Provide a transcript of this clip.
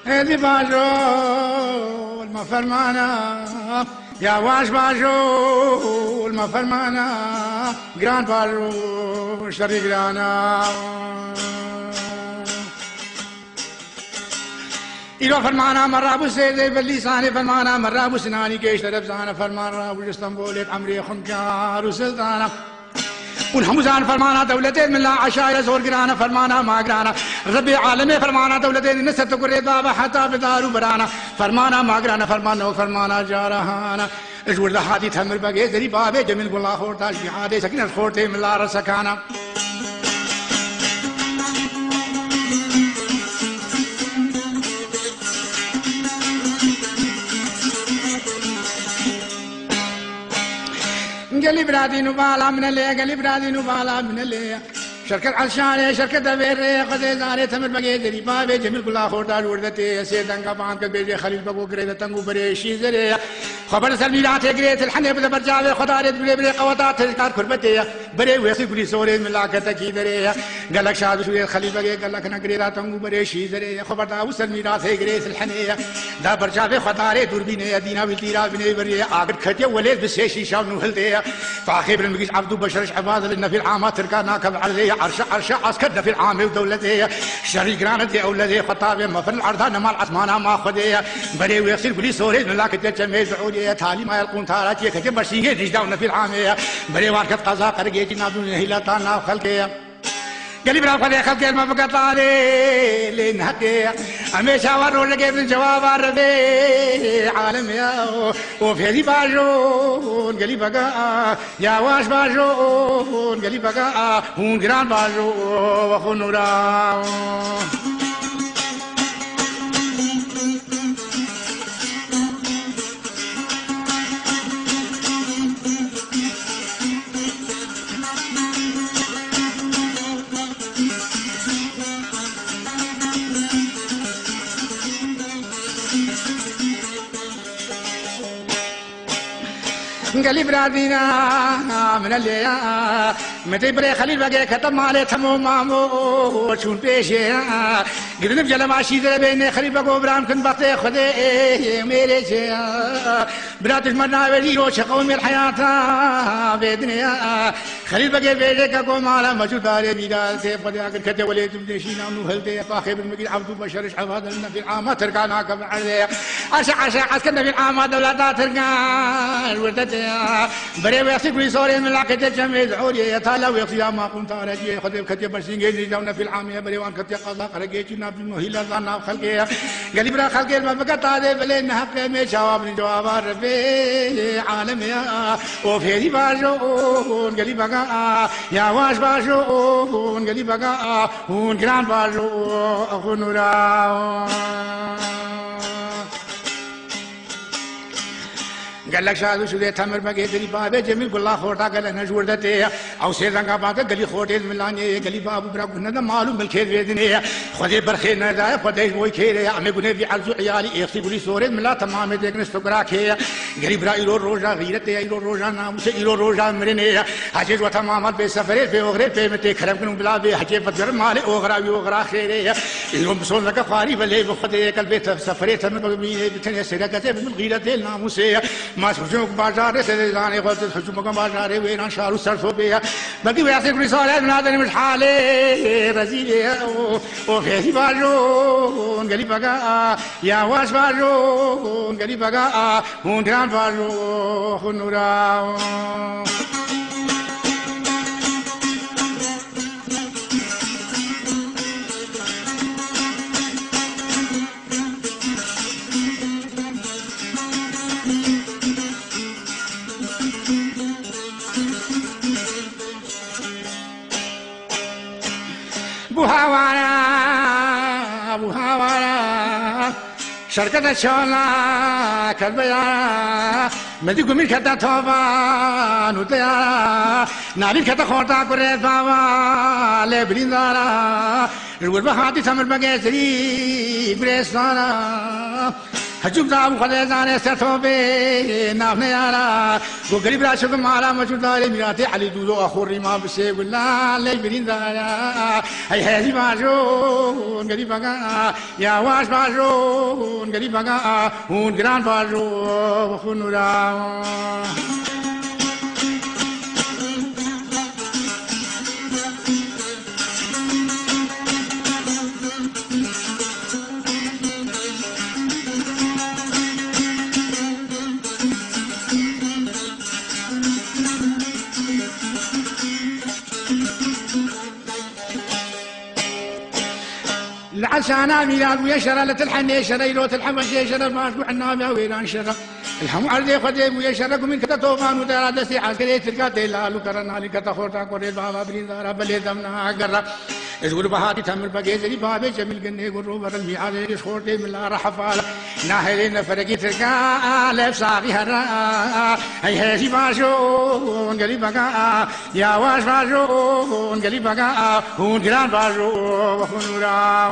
هذي باجول ما فرمانا يا واش باجول ما فرمانا جران باجول شري جرانا إلو فرمانا مرة أبو سيدي باللسان فرمانا مرة أبو سناني كيش تربزانا فرمانا أبو اسطنبول عمري خنكار وسلطانا والحمزان فرمانا دولتين من لا عشاير زور قرانا فرمانا ما قرانا ربي عالمي فرمانا دولتين نسيت قريت بابا حتى بدارو برانا فرمانا ما قرانا فرمانا وفرمانا جارهانا اجور لحادي تمر بقى دري بابي جميل بالله خورتاش بحادي سكنت خورتي من لا رسكانا قلي برادي نبالا من اللي قلي برادي نبالا من اللي شركة عشانة شركة دبيرة قدي زارة تمر بقى دري بابي جميل كلها خورتاش وردتي سيدان كبان كبير خليل بقو قريدة تنقو بريشي زري خبر سلميلات قريت الحنة بدا برجاوي خدارت بري قواتات تذكار كربتي بري ويسي بري سوري من لاكتا كي دري قالك شاد شوية خليل بقى قالك نقريدة تنقو بريشي زري خبر داو سلميلات قريت الحنة دا برجاوي خدارت دوربيني دينا بالتيرا بني بري آقر خطية وليد بسيشي شاو نوهلتي فاخير المقيس عبدو بشرش عباد للنفي العامات تركانا كبعرضي عرش عسكر في العام ودولتي شريك رانتي اولادي خطابي ما في الارض انا مال عثمانه ما خدي بري ويغسل كل سوري من لاك تجمع سعوديه تالي ما يلقون تاراتي كتب برشيه رجداون في العام بري واركت قضاء قرقيتي نادون هيلاتانا خلقي قالي برا خلي خلقي ما بقى طاري لين هدي هميشه ورو لقي من جواب عربي عالم يا وفي هذي باجون قالي بقى يا واش باجون قالي بقى هون جران باجو وخنورا قالي برادينا من اللي متى بري خليل بقى ختم عليه تمو مامو شون بيشي قلنا بجلا ماشي ذا بين خليل بقى برام كن بطي خدي ميري شي براتش مرنا ولي روش قوم الحياة بدنيا خليل بقى بيجي كقوم على مجود على بيدال سيف بدي أكل كتة ولي تمشينا نوهلتي فاخر المجيد عبدو بشرش عباد لنا في العامة تركانا كم عليه عشا عسكرنا في العامة دولات تركان ورتتي بري ويسي كل سوري من لاك تجمع زعوري يتالا ويقصي ما قمت رجي خذ كتي برسينجي نجاونا في العامية بري وان كتي قضاء رجيتي نابي مهيلا ظنا خلقي قالي برا خلقي ما بقى طاري بلين حق مي جواب من جواب ربي عالم يا وفي دي باجون قالي بقى يا واش باجون قالي بقى هون جران باجو اخنورا قال لك شادو شو ذي تمر بقى دري بابي جميل كلها خورتا قال انا جوردتي او سيدان باقي قالي خورتي ملاني قالي بابو برا كنا معلوم بالخير بيدني خذي برخينا ذا خذي بوي خير عمي كنا في عرض عيالي يخسي بولي سوري ملا تمام ديك نستقراك قالي برا يلو روجا غيرتي يلو روجا ناموس يلو روجا مرني حجي وتمام بسفر في وغري في متي خرب كنو بلا بي حجي فتر مالي وغرا خير يوم بصون لك خاري بلي بخذي قلبي سفريت من بتني سرقتي من غيرتي ناموس ما سوچو بازار سے جانے کو سوچو بازار وینا شارو سرسو بیا بقي ویسے کوئی سوال بنادني مش حالي رزيل او في باجون قالي بقى يا واش باجون قالي بقى هون دران باجو خنورا بوهاوانا شركة شولا كالبيا مدي قميل كتا توبا نوتيا ناري كتا خورتا كوريت بابا لبرين دارا الوربا هاتي سمر بقى سري بريسانا هجوم تابو خدای زانه ستوبه نافنه یارا گو گریب را شکم مالا مچوداری میراتی علی دودو اخوری ما بشه گلا لی برین دارا ای هزی باشون گریب بگا یا واش باشون گریب بگا اون گران باشون خونورا العشانا ميلاد ويشرى لتلحن يشرى يلوت الحبش يشرى الماشبوح النابع ويران شرى الحمو عرضي خديم ويشرى من كتا طوفان ودارا دسي عسكري تلقى تيلالو كرنا لكتا خورتا قريد بابا برين دارا بلي دمنا قرى ازغل بهاتي تمر بقيزري بابي جميل قني قرو برا الميعاد يشخورتي من الله رحفالا ناهلي نفرقي تلقى لف ساقي هرا هاي هاشي باشون قلي بقى يا واش باشون قلي بقى هون قران باشون وخنورا